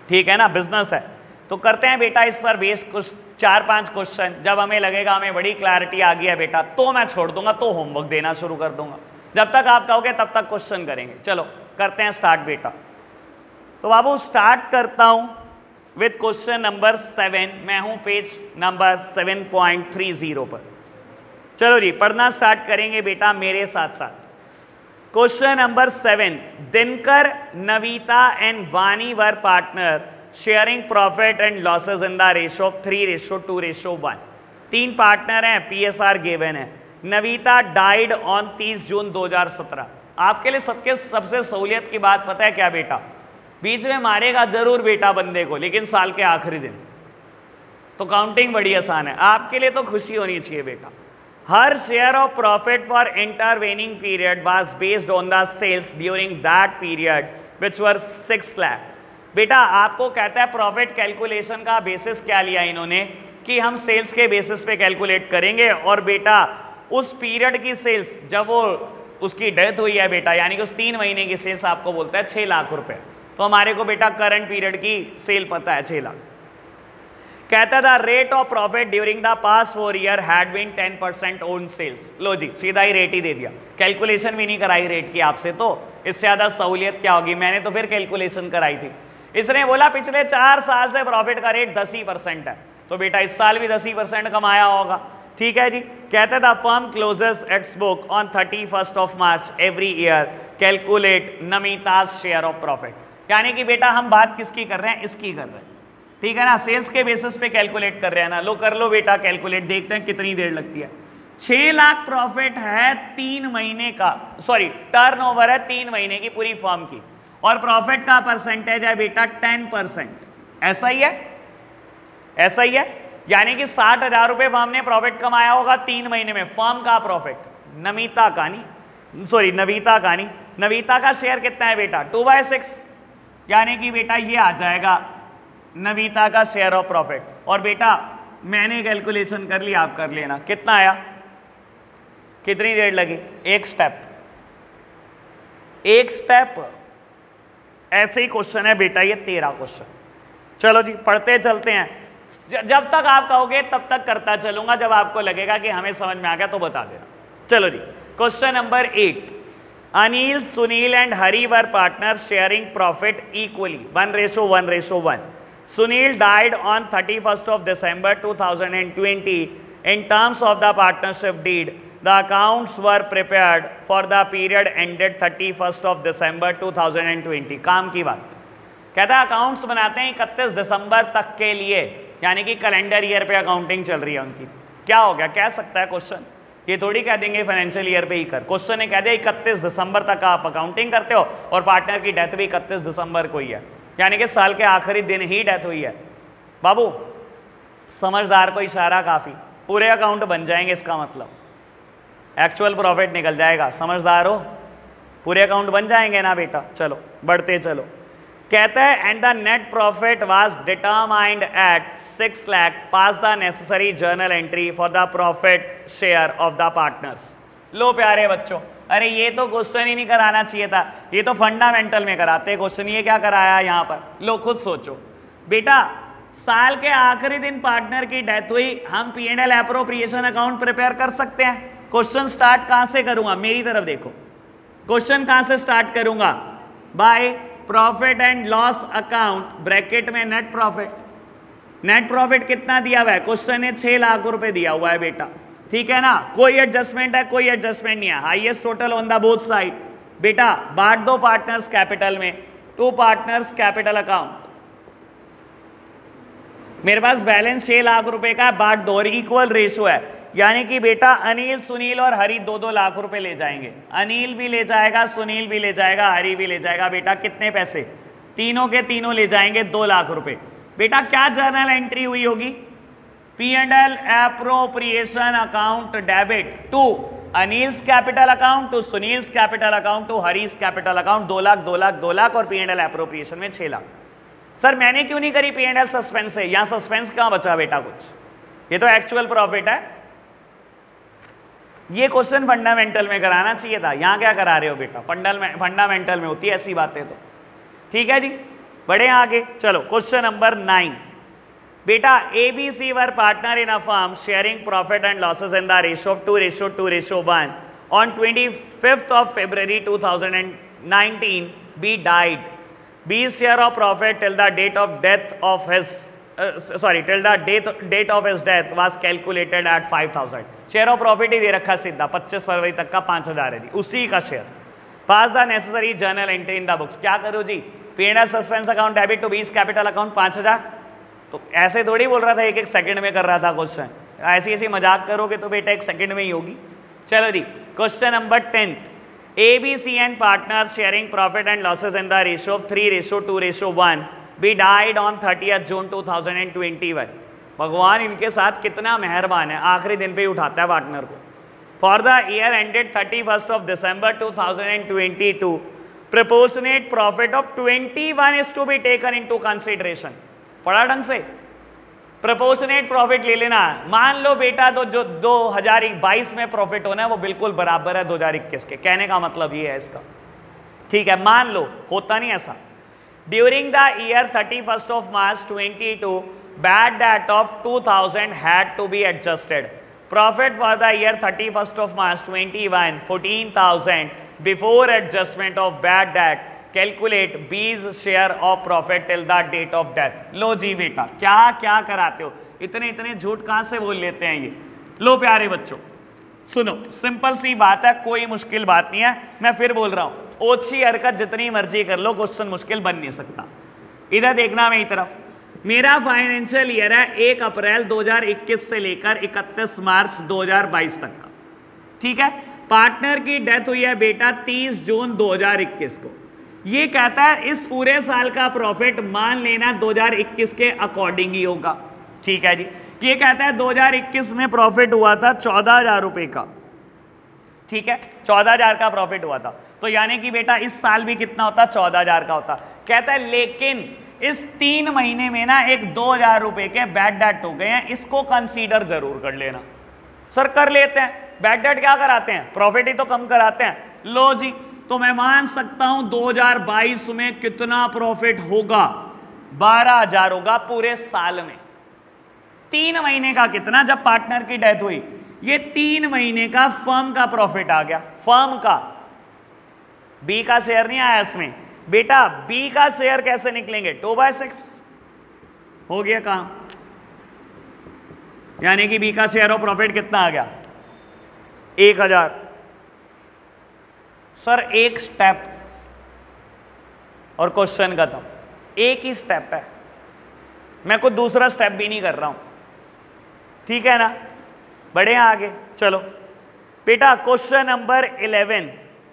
Speaker 1: ठीक है ना, बिजनेस है। तो करते हैं बेटा इस पर बेस कुछ 4-5 क्वेश्चन, जब हमें लगेगा हमें बड़ी क्लैरिटी आ गई है बेटा तो मैं छोड़ दूंगा, तो होमवर्क देना शुरू कर दूंगा। जब तक आप कहोगे तब तक क्वेश्चन करेंगे। चलो करते हैं स्टार्ट बेटा। तो बाबू स्टार्ट करता हूं विथ क्वेश्चन नंबर 7। मैं हूं पेज नंबर 7.30 पर। चलो जी पढ़ना स्टार्ट करेंगे बेटा मेरे साथ साथ। Question number 7, Dinkar, Navita and Vani were partner sharing profit and losses in the ratio of 3:2:1। 3 partner हैं, पीएसआर गिवन है। Navita died on 30 June 2017। आपके लिए सबसे सहूलियत की बात पता है क्या बेटा, बीच में मारेगा जरूर बेटा बंदे को, लेकिन साल के आखिरी दिन, तो काउंटिंग बड़ी आसान है। आपके लिए तो खुशी होनी चाहिए बेटा। Her share of profit for intervening period was based on the sales during that period which were 6 lakh. बेटा आपको कहता है प्रॉफिट कैलकुलेशन का बेसिस क्या लिया इन्होंने, कि हम सेल्स के बेसिस पे कैलकुलेट करेंगे, और बेटा उस पीरियड की सेल्स जब वो उसकी डेथ हुई है बेटा, यानी कि उस 3 महीने की सेल्स आपको बोलता है 6 लाख रुपए, तो हमारे को बेटा करंट पीरियड की सेल पता है 6 लाख। कहता था rate of profit during the past 4 year had been 10% on sales. लो जी सीधा ही रेट ही दे दिया, कैलकुलेशन भी नहीं कराई रेट की आपसे, तो इससे ज्यादा सहूलियत क्या होगी, मैंने तो फिर कैलकुलेशन कराई थी। इसने बोला पिछले 4 साल से प्रॉफिट का रेट 10% है, तो बेटा इस साल भी 10% कमाया होगा, ठीक है जी। कहते the firm closes its book on 31 March every year, calculate Namita's share of profit. यानी कि बेटा हम बात किसकी कर रहे हैं, इसकी कर रहे हैं, ठीक है ना, सेल्स के बेसिस पे कैलकुलेट कर रहे हैं ना, लो कर लो बेटा कैलकुलेट, देखते हैं कितनी देर लगती है। 6 लाख प्रॉफिट है 3 महीने का, सॉरी टर्नओवर है 3 महीने की पूरी फर्म की, और प्रॉफिट का परसेंटेज है बेटा 10%। ऐसा ही है, ऐसा ही है, यानी कि 60,000 रुपए फर्म ने प्रॉफिट कमाया होगा 3 महीने में। फर्म का प्रॉफिट, नमिता का नहीं, सॉरी नविता का नहीं, नविता का शेयर कितना है बेटा 2/6, यानी कि बेटा ये आ जाएगा नविता का शेयर ऑफ प्रॉफिट। और बेटा मैंने कैलकुलेशन कर ली, आप कर लेना, कितना आया, कितनी देर लगी, एक स्टेप, एक स्टेप। ऐसे ही क्वेश्चन है बेटा ये 13 क्वेश्चन। चलो जी पढ़ते चलते हैं, जब तक आप कहोगे तब तक करता चलूंगा, जब आपको लगेगा कि हमें समझ में आ गया तो बता देना। चलो जी question number 8, Anil, Sunil and Hari were partner sharing profit equally 1:1:1. Sunil died on 31st of December 2020. In terms of the partnership deed, the accounts were prepared for the period ended 31st of December 2020. काम की बात कहता है, अकाउंट्स बनाते हैं 31 दिसंबर तक के लिए, यानी कि कैलेंडर ईयर पे अकाउंटिंग चल रही है उनकी। क्या हो गया, कह सकता है क्वेश्चन, ये थोड़ी कह देंगे फाइनेंशियल ईयर पे ही कर। क्वेश्चन ने कह दिया 31 दिसंबर तक आप अकाउंटिंग करते हो और पार्टनर की डेथ भी 31 दिसंबर को ही है, यानी कि साल के आखिरी दिन ही डेथ हुई है। बाबू समझदार को इशारा काफी, पूरे अकाउंट बन जाएंगे, इसका मतलब एक्चुअल प्रॉफिट निकल जाएगा। समझदार हो, पूरे अकाउंट बन जाएंगे ना बेटा। चलो बढ़ते चलो, कहता है and the net profit was determined at 6 lakh, pass the necessary journal entry for the profit share of the partners. लो प्यारे बच्चों, अरे ये तो क्वेश्चन ही नहीं कराना चाहिए था, ये तो फंडामेंटल में कराते क्वेश्चन, ये क्या कराया यहाँ पर, लो खुद सोचो बेटा। साल के आखिरी दिन पार्टनर की डेथ हुई, हम P&L एप्रोप्रिएशन अकाउंट प्रिपेयर कर सकते हैं। क्वेश्चन स्टार्ट कहां से करूंगा, मेरी तरफ देखो, क्वेश्चन कहां से स्टार्ट करूंगा, by profit and loss account, bracket में नेट प्रॉफिट। नेट प्रॉफिट कितना दिया हुआ है, क्वेश्चन ने 6 लाख रुपए दिया हुआ है बेटा, ठीक है ना, कोई एडजस्टमेंट है, कोई एडजस्टमेंट नहीं है, highest total on the both side. बेटा बांट दो पार्टनर्स कैपिटल में, 2 पार्टनर्स कैपिटल अकाउंट, मेरे पास बैलेंस 6 लाख रुपए का, बांट दो, और इक्वल रेशो है, यानी कि बेटा अनिल, सुनील और हरी 2-2 लाख रुपए ले जाएंगे। अनिल भी ले जाएगा, सुनील भी ले जाएगा, हरी भी ले जाएगा। बेटा कितने पैसे, तीनों के तीनों ले जाएंगे 2 लाख रुपए। बेटा क्या जर्नल एंट्री हुई होगी, P&L appropriation account debit to Anil's capital account, to Sunil's capital account, to Hari's capital account, 2 lakh 2 lakh 2 lakh, और P&L appropriation में 6 लाख। सर मैंने क्यों नहीं करी P&L सस्पेंस से, यहाँ सस्पेंस कहाँ बचा बेटा कुछ, ये तो एक्चुअल प्रॉफिट है। ये क्वेश्चन फंडामेंटल में कराना चाहिए था, यहाँ क्या करा रहे हो बेटा, फंडामेंटल में होती है ऐसी बातें तो। ठीक है जी, बढ़े आगे, चलो क्वेश्चन नंबर 9, बेटा ABC were partner in a firm sharing profit and losses in the ratio of 2:2:1. On 25th of February 2019, B died. B's share of profit till the date of death of his till the date of his death was calculated at 5,000. Share of profit ही दे रखा सीधा 25 फरवरी तक का 5,000 है जी, उसी का share. Pass the necessary journal entry in the books. क्या करूँ जी, P&L suspense account debit to B's capital account 5,000। तो ऐसे थोड़ी बोल रहा था, एक सेकंड में कर रहा था क्वेश्चन, ऐसी मजाक करोगे तो बेटा 1 सेकंड में ही होगी। चलो जी question number 10, ABC and partners sharing profit and losses in the ratio of 3:2:1. We died on 30th June 2021. भगवान इनके साथ कितना मेहरबान है, आखिरी दिन पे ही उठाता है पार्टनर को। For the year ended 31st of December 2022, proportionate profit of 21 is to be taken into consideration. पढ़ा ढंग से, प्रोपोर्शनेट प्रॉफिट ले लेना। मान लो बेटा तो जो 2022 में प्रॉफिट होना है वो बिल्कुल बराबर है 2021 के, कहने का मतलब ये है इसका। ठीक है, मान लो, होता नहीं ऐसा। During the year 31st of March 22, bad debt of 2,000 had to be adjusted. Profit for the year 31st of March 21, 14,000 before adjustment of bad debt. Calculate B's share of profit till the date of death. लो जी बेटा, क्या क्या कराते हो, इतने झूठ कहां से बोल लेते हैं ये। लो प्यारे बच्चों सुनो, सिंपल सी बात है, कोई मुश्किल बात नहीं है। मैं फिर बोल रहा हूं, ओछी हरकत जितनी मर्जी कर लो, क्वेश्चन मुश्किल बन नहीं सकता। इधर देखना मेरी तरफ, मेरा फाइनेंशियल ईयर है 1 अप्रैल 2021 से लेकर 31 मार्च 2022 तक का, ठीक है। पार्टनर की डेथ हुई है बेटा 30 जून 2021 को। ये कहता है इस पूरे साल का प्रॉफिट मान लेना 2021 के अकॉर्डिंग ही होगा, ठीक है जी। ये कहता है 2021 में प्रॉफिट हुआ था 14,000 रुपए का, ठीक है, 14,000 का प्रॉफिट हुआ था, तो यानी कि बेटा इस साल भी कितना होता, 14,000 का होता। कहता है लेकिन इस 3 महीने में ना एक 2,000 रुपए के बैड डेट हो गए हैं, इसको कंसीडर जरूर कर लेना। सर कर लेते हैं, बैड डेट क्या कराते हैं, प्रॉफिट ही तो कम कराते हैं। लो जी, तो मैं मान सकता हूं 2022 में कितना प्रॉफिट होगा, 12,000 होगा पूरे साल में। 3 महीने का कितना, जब पार्टनर की डेथ हुई, ये 3 महीने का फर्म का प्रॉफिट आ गया, फर्म का, बी का शेयर नहीं आया इसमें। बेटा बी का शेयर कैसे निकलेंगे, 2/6 हो गया काम, यानी कि बी का शेयर ऑफ प्रॉफिट कितना आ गया, 1,000। सर एक स्टेप और क्वेश्चन खत्म, एक ही स्टेप है, मैं कोई दूसरा स्टेप भी नहीं कर रहा हूं, ठीक है ना। बढ़े आगे, चलो बेटा question number 11।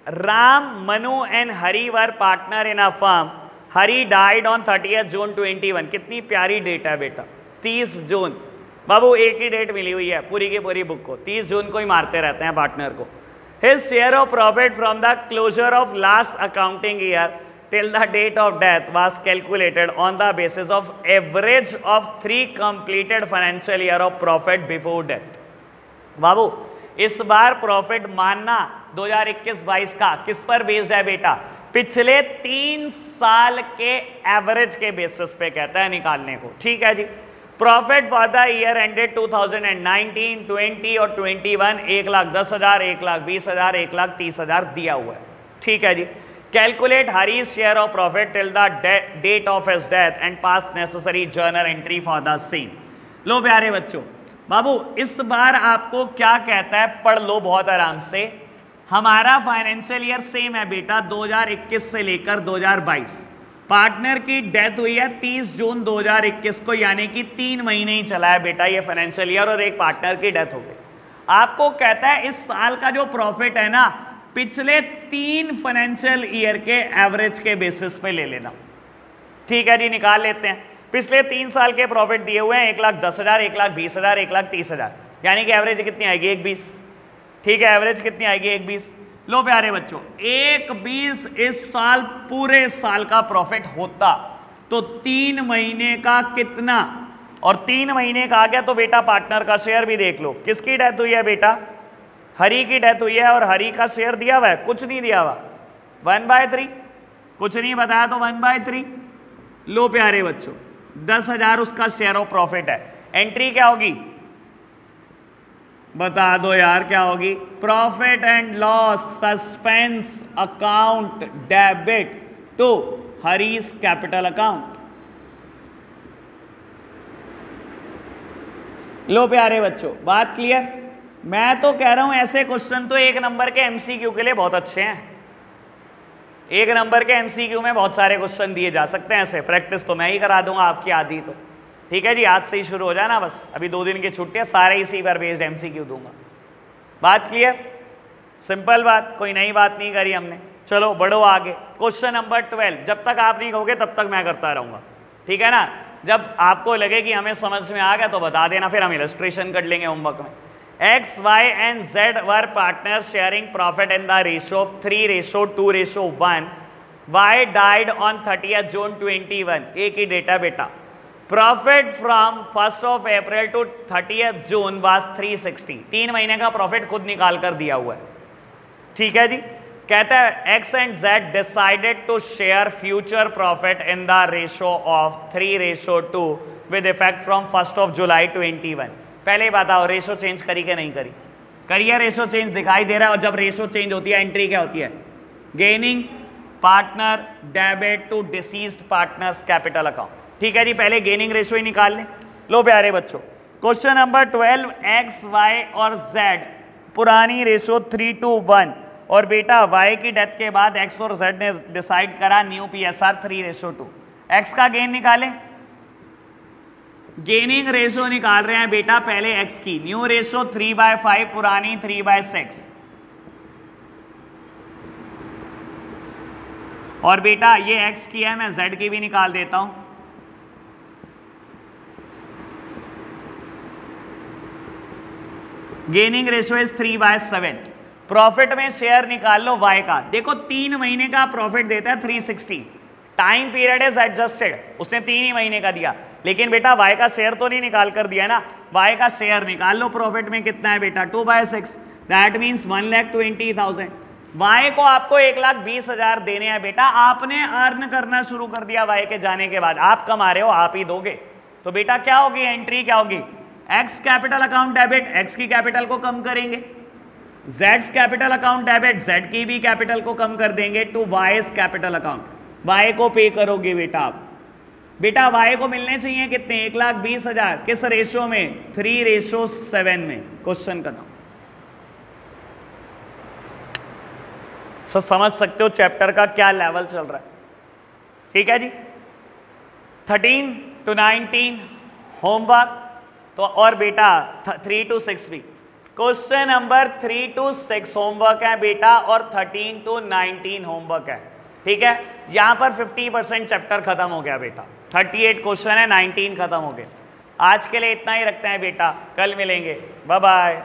Speaker 1: Ram, Manu and Hari were partner in a firm. Hari died on 30 जून 21। कितनी प्यारी डेट है बेटा, 30 जून। बाबू एक ही डेट मिली हुई है पूरी की पूरी बुक को, 30 जून को ही मारते रहते हैं पार्टनर को। His share of profit from the closure of last accounting year till the date of death was calculated on the basis of average of 3 completed financial year of profit before death। बाबू इस बार प्रॉफिट मानना 2021-22 का किस पर बेस्ड है बेटा, पिछले 3 साल के एवरेज के बेसिस पे कहता है निकालने को, ठीक है जी। Profit for the year ended 2019, 20 और 21 1,10,000, 1,20,000, 1,30,000 दिया हुआ है, ठीक है जी। Calculate Hari's share of profit till the date of his death and pass necessary journal entry for the same। लो प्यारे बच्चों, बाबू इस बार आपको क्या कहता है, पढ़ लो बहुत आराम से। हमारा फाइनेंशियल ईयर सेम है बेटा 2021 से लेकर 2022। पार्टनर की डेथ हुई है 30 जून 2021 को, यानी कि 3 महीने ही चला है बेटा ये फाइनेंशियल ईयर, और एक पार्टनर की डेथ हो गई। आपको कहता है इस साल का जो प्रॉफिट है ना, पिछले 3 फाइनेंशियल ईयर के एवरेज के बेसिस पे ले लेना, ठीक है जी। निकाल लेते हैं, पिछले 3 साल के प्रॉफिट दिए हुए हैं 1,10,000, 1,20,000, 1,30,000, यानी कि एवरेज कितनी आएगी, 1,20, ठीक है। एवरेज कितनी आएगी, 1,20। लो प्यारे बच्चों 1,20 इस साल पूरे साल का प्रॉफिट होता तो 3 महीने का कितना, और 3 महीने का आ गया तो बेटा पार्टनर का शेयर भी देख लो। किसकी डेथ हुई है बेटा, हरी की डेथ हुई है, और हरी का शेयर दिया हुआ है, कुछ नहीं दिया हुआ, 1/3, कुछ नहीं बताया तो 1/3। लो प्यारे बच्चों 10,000 उसका शेयर ऑफ प्रॉफिट है। एंट्री क्या होगी, बता दो यार क्या होगी, profit and loss suspense account debit to Hari's capital account. लो प्यारे बच्चों बात क्लियर। मैं तो कह रहा हूं ऐसे क्वेश्चन तो 1 नंबर के एमसीक्यू के लिए बहुत अच्छे हैं। 1 नंबर के एमसीक्यू में बहुत सारे क्वेश्चन दिए जा सकते हैं, ऐसे प्रैक्टिस तो मैं ही करा दूंगा आपकी आधी तो, ठीक है जी। आज से ही शुरू हो जाना, बस अभी 2 दिन की छुट्टी है, सारे इसी पर बेस्ड एमसीक्यू दूंगा। बात क्लियर, सिंपल बात, कोई नई बात नहीं करी हमने। चलो बढ़ो आगे, क्वेश्चन नंबर 12। जब तक आप नहीं कहोगे तब तक मैं करता रहूंगा, ठीक है ना। जब आपको लगे कि हमें समझ में आ गया तो बता देना, फिर हम इलस्ट्रेशन कर लेंगे होमवर्क में। X, Y and Z were partners sharing profit in the ratio of 3:2:1. Y died on 30th June 21। एक ही डेटा बेटा। Profit from 1st of April to 30th June was 360। 3 महीने का प्रॉफिट खुद निकाल कर दिया हुआ है, ठीक है जी। कहता है X and Z decided to share future profit in the ratio of 3:2 with effect from 1st of July 21। पहले बताओ रेशो चेंज करी कि नहीं करी, करिए रेशो चेंज दिखाई दे रहा है। और जब रेशो चेंज होती है एंट्री क्या होती है, gaining partner debit to deceased partner's capital account, ठीक है जी। पहले गेनिंग रेशो ही निकाल लें। लो प्यारे बच्चों क्वेश्चन नंबर 12। X, Y और Z पुरानी रेशो 3:1, और बेटा Y की डेथ के बाद X और Z ने डिसाइड करा न्यू PSR 3:2। X का गेन निकालें, गेनिंग रेशो निकाल रहे हैं बेटा पहले x की, न्यू रेशो 3/5, पुरानी 3/6, और बेटा ये x की है, मैं z की भी निकाल देता हूं। Gaining ratio is 3/7। प्रॉफिट में शेयर निकाल लो y का, देखो 3 महीने का प्रॉफिट देता है 360, टाइम पीरियड इज एडजस्टेड, उसने 3 ही महीने का दिया, लेकिन बेटा y का शेयर तो नहीं निकाल कर दिया ना, y का शेयर निकाल लो। प्रॉफिट में कितना है बेटा 2/6, दैट मीन्स 1,20,000। y को आपको 1,20,000 देने हैं बेटा, आपने अर्न करना शुरू कर दिया y के जाने के बाद, आप कमा रहे हो, आप ही दोगे। तो बेटा क्या होगी एंट्री, क्या होगी, x capital account debit, x की कैपिटल को कम करेंगे, z capital account debit, z की भी कैपिटल को कम कर देंगे, to y's capital account, y को पे करोगे बेटा आप। बेटा y को मिलने चाहिए कितने, 1,20,000, किस रेशो में, 3:7 में। क्वेश्चन खत्म। समझ सकते हो चैप्टर का क्या लेवल चल रहा है, ठीक है जी। 13 to 19 होमवर्क, तो और बेटा 3 to 6 भी, क्वेश्चन नंबर 3 to 6 होमवर्क है बेटा, और 13 to 19 होमवर्क है, ठीक है। यहां पर 50% चैप्टर खत्म हो गया बेटा, 38 क्वेश्चन है, 19 खत्म हो गए। आज के लिए इतना ही रखते हैं बेटा, कल मिलेंगे, बाय बाय।